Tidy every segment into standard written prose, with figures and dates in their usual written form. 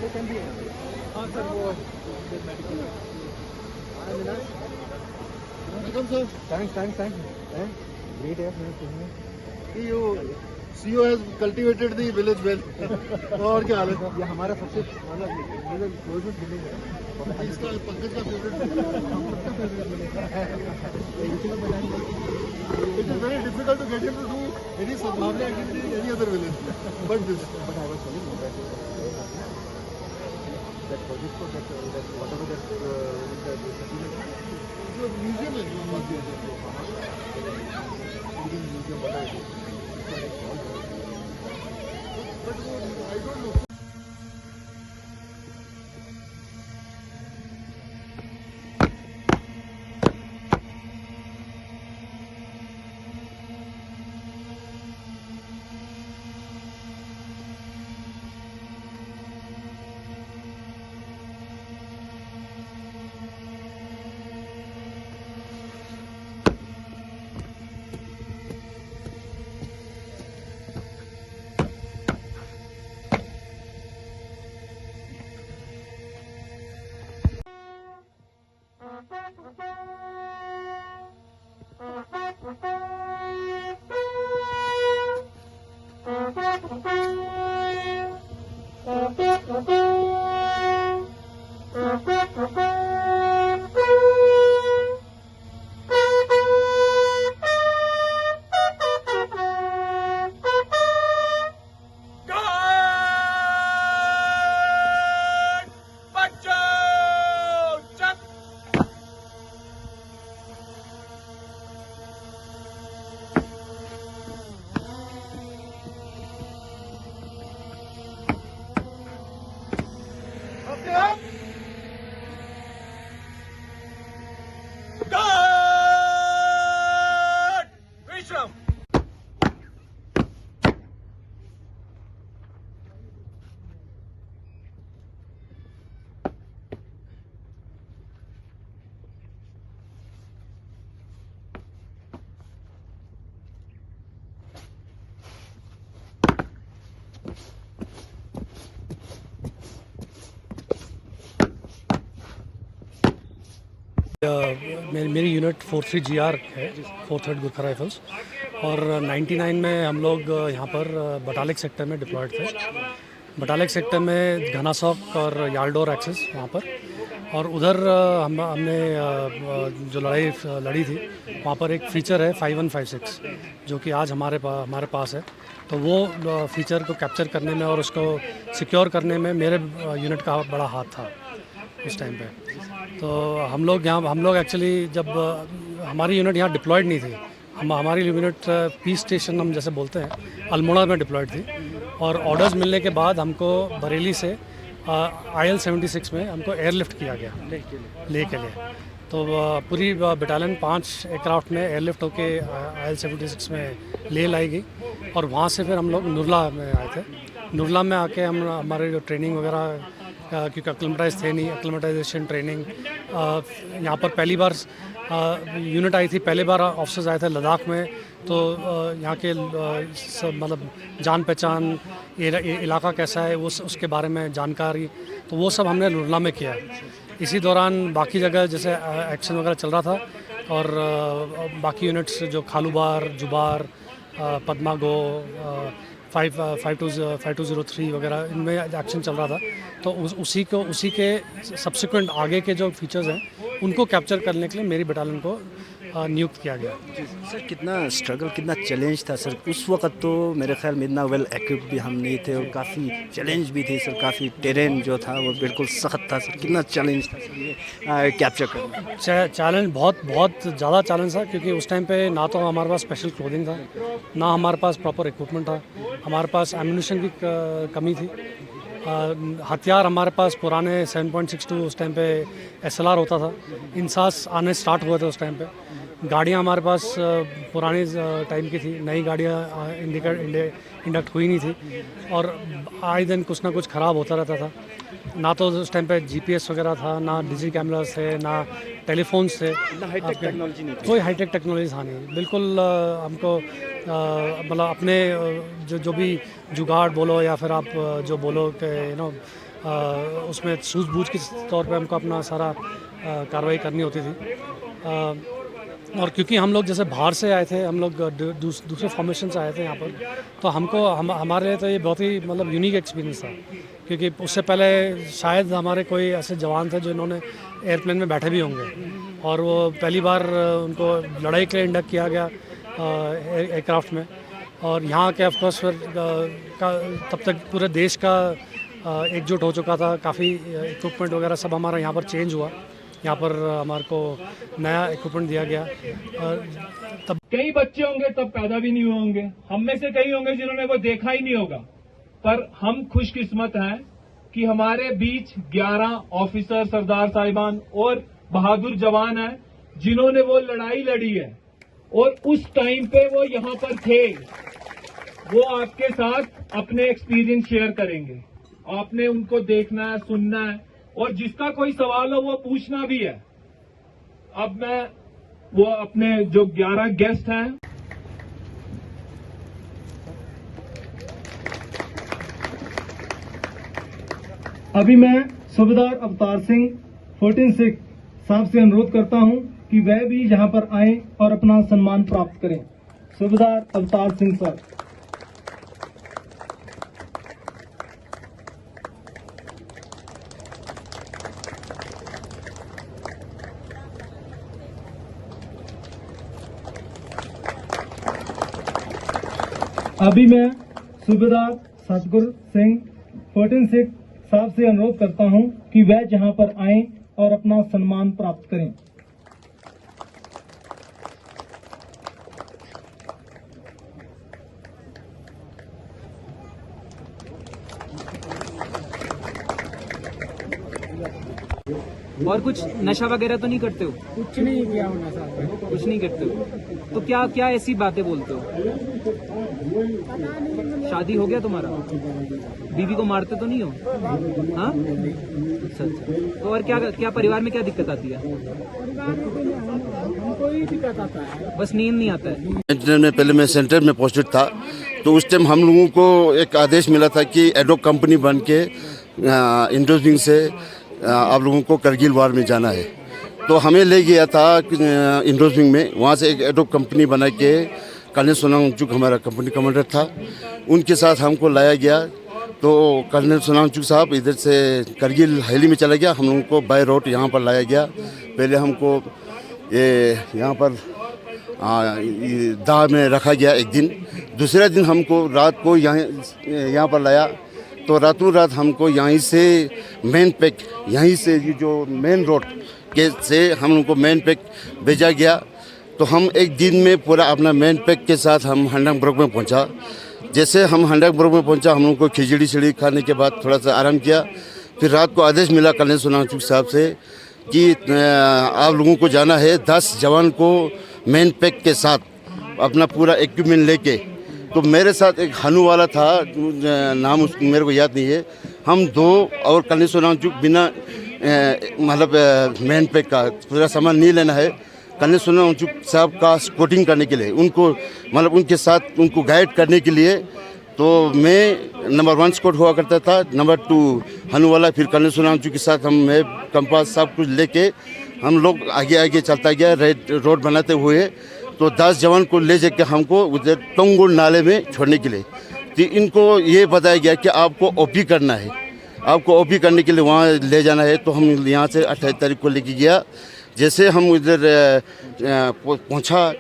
हाँ सर वो medical thanks great है You CEO has cultivated the village well. और क्या हाल है? ये हमारा सबसे मतलब क्लोजेस्ट विलेज है इसका पंकज का favourite It is very difficult to get him to do any Sadbhavna activity in any other village, but this. but I was telling you that project for that whatever that जो museum है जो museum बनाया but वो I don't know. मेरी unit 43 GR है, 4/3 Gurkha rifles, और 99 में हम लोग यहाँ पर बटालिक सेक्टर में डिप्लॉयड थे। बटालिक सेक्टर में घनासौक और याल्डोर एक्सेस वहाँ पर, और उधर हमने जो लड़ाई लड़ी थी वहाँ पर एक फ़ीचर है 5156 जो कि आज हमारे पास है। तो वो फ़ीचर को कैप्चर करने में और उसको सिक्योर करने में मेरे यूनिट का बड़ा हाथ था उस टाइम पे। तो हम लोग एक्चुअली जब हमारी यूनिट यहाँ डिप्लॉयड नहीं थी, हमारी यूनिट पीस स्टेशन हम जैसे बोलते हैं अल्मोड़ा में डिप्लॉयड थी, और ऑर्डर्स मिलने के बाद हमको बरेली से IL-76 में हमको एयरलिफ्ट किया गया ले के लिए। तो पूरी बटालियन 5 एयरक्राफ्ट में एयरलिफ्ट होके IL-76 में ले लाई गई, और वहाँ से फिर हम लोग नुरला में आए थे। नुरला में आके हमारे जो ट्रेनिंग वगैरह, क्योंकि एक्लिमेटाइज थे नहीं, एक्लिमेटाइजेशन ट्रेनिंग यहाँ पर पहली बार यूनिट आई थी, पहली बार ऑफिसर्स आए थे लद्दाख में। तो यहाँ के मतलब जान पहचान, इलाका कैसा है वो उसके बारे में जानकारी, तो वो सब हमने नुरला में किया। इसी दौरान बाकी जगह जैसे एक्शन वगैरह चल रहा था, और बाकी यूनिट्स जो खालूबार, जुबार, पद्मागो, 5203 वगैरह, इनमें एक्शन चल रहा था। तो उसी के सब्सिक्वेंट आगे के जो फीचर्स हैं उनको कैप्चर करने के लिए मेरी बटालियन को नियुक्त किया गया। सर कितना स्ट्रगल, कितना चैलेंज था सर उस वक्त? तो मेरे ख्याल में इतना वेल एक्विप्ड भी हम नहीं थे, और काफ़ी चैलेंज भी थी सर, काफ़ी टेरेन जो था वो बिल्कुल सख्त था सर। कितना चैलेंज था सर ये कैप्चर करना? चैलेंज बहुत ज़्यादा चैलेंज था, क्योंकि उस टाइम पे ना तो हमारे पास स्पेशल क्लोथिंग था, ना हमारे पास प्रॉपर इक्विपमेंट था, हमारे पास एम्यूनिशन की कमी थी। हथियार हमारे पास पुराने 7.62 उस टाइम पे SLR होता था, इंसास आने स्टार्ट हुए थे उस टाइम पे। गाड़ियाँ हमारे पास पुराने टाइम की थी, नई गाड़ियाँ इंडक्ट हुई नहीं थी, और आए दिन कुछ ना कुछ ख़राब होता रहता था। ना तो उस टाइम पे GPS वगैरह था, ना डिजिटल कैमरास थे, ना टेलीफोन्स थे, हाईटेक टेक्नोलॉजी नहीं थी, कोई हाईटेक टेक्नोलॉजी था नहीं। बिल्कुल हमको मतलब अपने जो भी जुगाड़ बोलो या फिर आप जो बोलो कि उसमें सूझबूझ के तौर पे हमको अपना सारा कार्रवाई करनी होती थी। और क्योंकि हम लोग जैसे बाहर से आए थे, हम लोग दूसरे फॉर्मेशन से आए थे यहाँ पर, तो हमारे लिए तो ये बहुत ही मतलब यूनिक एक्सपीरियंस था, क्योंकि उससे पहले शायद हमारे कोई ऐसे जवान थे जिन्होंने एयरप्लेन में बैठे भी होंगे और वो पहली बार उनको लड़ाई के लिए इंडक्ट किया गया एयरक्राफ्ट में। और यहाँ के ऑफकोर्स फिर तब तक पूरे देश का एकजुट हो चुका था, काफ़ी इक्विपमेंट वगैरह सब हमारा यहाँ पर चेंज हुआ, यहाँ पर हमारे को नया इक्विपमेंट दिया गया। तब कई बच्चे होंगे तब पैदा भी नहीं हुए होंगे, हम में से कई होंगे जिन्होंने वो देखा ही नहीं होगा, पर हम खुशकिस्मत हैं कि हमारे बीच 11 ऑफिसर, सरदार साहिबान और बहादुर जवान हैं जिन्होंने वो लड़ाई लड़ी है और उस टाइम पे वो यहाँ पर थे। वो आपके साथ अपने एक्सपीरियंस शेयर करेंगे, आपने उनको देखना है, सुनना है और जिसका कोई सवाल हो वो पूछना भी है। अब मैं वो अपने जो 11 गेस्ट हैं, अभी मैं सूबेदार अवतार सिंह 14 सिख साहब से अनुरोध करता हूं कि वह भी यहां पर आएं और अपना सम्मान प्राप्त करें। सूबेदार अवतार सिंह सर। अभी मैं सूबेदार सतगुर सिंह 14 सिख साहब से अनुरोध करता हूं कि वह जहां पर आएं और अपना सम्मान प्राप्त करें। और कुछ नशा वगैरह तो नहीं करते हो? कुछ नहीं किया होना साहब। कुछ नहीं करते हो तो क्या क्या ऐसी बातें बोलते हो? शादी हो गया तुम्हारा? बीवी को मारते तो नहीं हो? हाँ, अच्छा अच्छा। तो और क्या क्या परिवार में क्या दिक्कत आती है? कोई दिक्कत आता है, बस नींद नहीं आता है। सेंटर में पहले मैं सेंटर में पोस्टेड था, तो उस टाइम हम लोगों को एक आदेश मिला था कि एडोक कंपनी बन के इंडोजिंग से आप लोगों को करगिल वार में जाना है। तो हमें ले गया था इंडोजिंग में, वहाँ से एक एडोक कंपनी बना के कर्नल सोनांगचुक हमारा कंपनी कमांडर था, उनके साथ हमको लाया गया। तो कर्नल सोनांगचुक साहब इधर से करगिल हवेली में चला गया, हम लोगों को बाय रोड यहाँ पर लाया गया। पहले हमको ये यहाँ पर दाह में रखा गया एक दिन, दूसरा दिन हमको रात को यहाँ पर लाया। तो रातों रात हमको यहीं से मेन पैक, यहीं से ये जो मेन रोड के से हम लोग को मेन पैक भेजा गया। तो हम एक दिन में पूरा अपना मेन पैक के साथ हम हंडंगब्रोक में पहुंचा। जैसे हम हंडंगब्रोक में पहुंचा, हम लोग को खिचड़ी छिड़ी खाने के बाद थोड़ा सा आराम किया। फिर रात को आदेश मिला कर्नल सोनांगचुक साहब से कि आप लोगों को जाना है 10 जवान को मेन पैक के साथ अपना पूरा इक्विपमेंट लेके। तो मेरे साथ एक हनु वाला था, नाम उसको मेरे को याद नहीं है। हम 2 और कर्नल सोनांगचुक बिना मतलब मेन पैक का पूरा सामान नहीं लेना है। कर्नल सोनांगचुक साहब का स्पोर्टिंग करने के लिए, उनको मतलब उनके साथ उनको गाइड करने के लिए, तो मैं नंबर 1 स्क्वाड हुआ करता था, नंबर 2 हनु वाला। फिर कर्नल सोनांगचुक के साथ मैं कंपास सब कुछ लेके हम लोग आगे आगे चलता गया रोड बनाते हुए। तो 10 जवान को ले जाके हमको उधर टोंगुल नाले में छोड़ने के लिए। तो इनको ये बताया गया कि आपको ओपी करना है, आपको ओपी करने के लिए वहाँ ले जाना है। तो हम यहाँ से 28 तारीख को लेके गया। जैसे हम उधर पहुँचा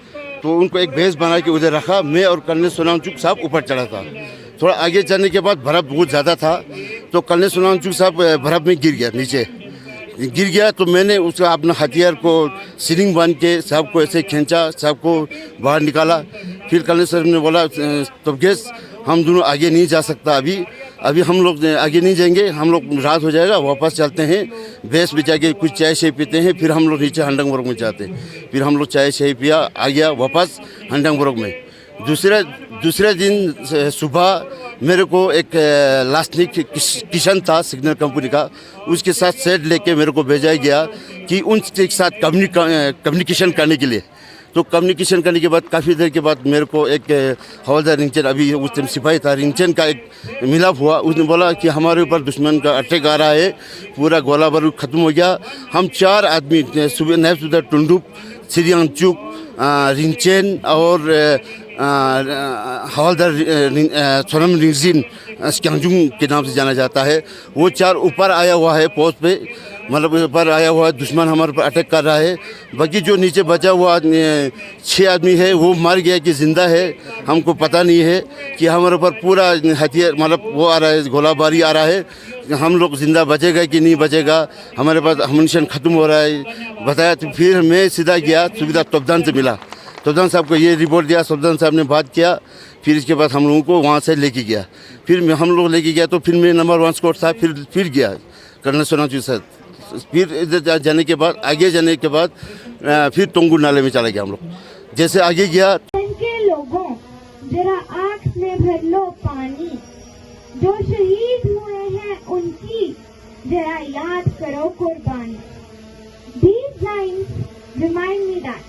तो उनको एक बेस बना के उधर रखा। मैं और कर्नल सोनांगचुक साहब ऊपर चढ़ा था। थोड़ा आगे जाने के बाद बर्फ़ बहुत ज़्यादा था, तो कर्नल सोनांगचुक साहब बर्फ़ में गिर गया, नीचे गिर गया। तो मैंने उसका अपना हथियार को सीलिंग बांध के साहब को ऐसे खींचा, साहब को बाहर निकाला। फिर कर्नल साहब ने बोला तबगेस हम दोनों आगे नहीं जा सकता, अभी हम लोग आगे नहीं जाएंगे, हम लोग रात हो जाएगा, वापस चलते हैं। बेस बिछा के कुछ चाय शाय पीते हैं, फिर हम लोग नीचे हंडंगब्रोक में जाते हैं। फिर हम लोग चाय शाय पिया, आ गया वापस हंडंगब्रोक में। दूसरे दिन सुबह मेरे को एक लास्टनिक किशन था सिग्नल कंपनी का, उसके साथ सेट लेके मेरे को भेजा गया कि उनके साथ कम्युनिकेशन करने के लिए। तो कम्युनिकेशन करने के बाद काफ़ी देर के बाद मेरे को एक हवलदार रिंचन, अभी उस टाइम सिपाही था, रिंचन का एक मिलाप हुआ। उसने बोला कि हमारे ऊपर दुश्मन का अटैक आ रहा है, पूरा गोला बारूद ख़त्म हो गया। हम 4 आदमी सुबह नैब सुधा टुंडुप, सिरियांचुक, रिंचन और हवलदार सोनम रिंजिन स्क्यांजुंग के नाम से जाना जाता है, वो 4 ऊपर आया हुआ है पोस्ट पे, मतलब ऊपर आया हुआ है, दुश्मन हमारे ऊपर अटैक कर रहा है। बाकी जो नीचे बचा हुआ 6 आदमी है वो मर गया कि जिंदा है हमको पता नहीं है, कि हमारे ऊपर पूरा हथियार मतलब वो आ रहा है, गोलाबारी आ रहा है, हम लोग जिंदा बचेगा कि नहीं बचेगा, हमारे पास अम्यूनिशन ख़त्म हो रहा है बताया। तो फिर मैं सीधा गया, सुविधा तोपदान से मिला, तोपदान साहब को ये रिपोर्ट दिया, तोपदान साहब ने बात किया, फिर इसके बाद हम लोगों को वहाँ से लेके गया। फिर हम लोग लेके गया तो फिर मैं नंबर 1 स्क्वाड था, फिर गया कर्नल सोनाचू सर। फिर इधर जाने के बाद, आगे जाने के बाद फिर टोंगू नाले में चला गया हम लोग। जैसे आगे गया, के लोगों जरा आँख में भर लो पानी, जो शहीद हुए हैं उनकी जरा याद करो कुर्बानी। These lines remind me that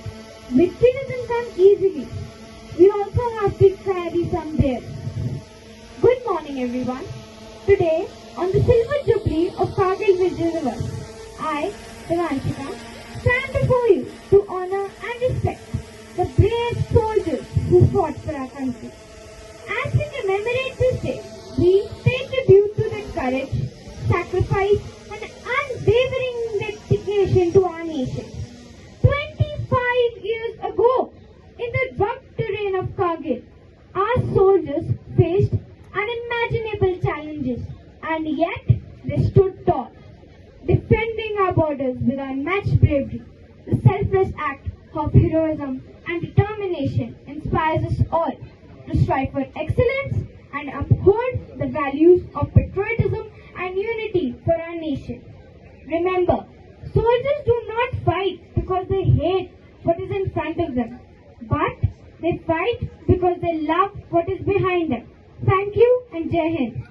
victory doesn't come easily. We also have to carry some dares. Good morning, everyone. Today, on the silver jubilee of Kargil Vijay River, I, Devanshika, stand before you to honor and respect the brave soldiers who fought for our country. As we commemorate this day, we pay tribute to their courage, sacrifice, and unwavering dedication to our nation. 25 years ago, in the rugged terrain of Kargil, our soldiers faced unimaginable challenges, and yet they stood tall, defending our borders with unmatched bravery. The selfless act of heroism and determination inspires us all to strive for excellence and uphold the values of patriotism and unity for our nation. Remember, soldiers do not fight because they hate what is in front of them, but they fight because they love what is behind them. Thank you and Jai Hind.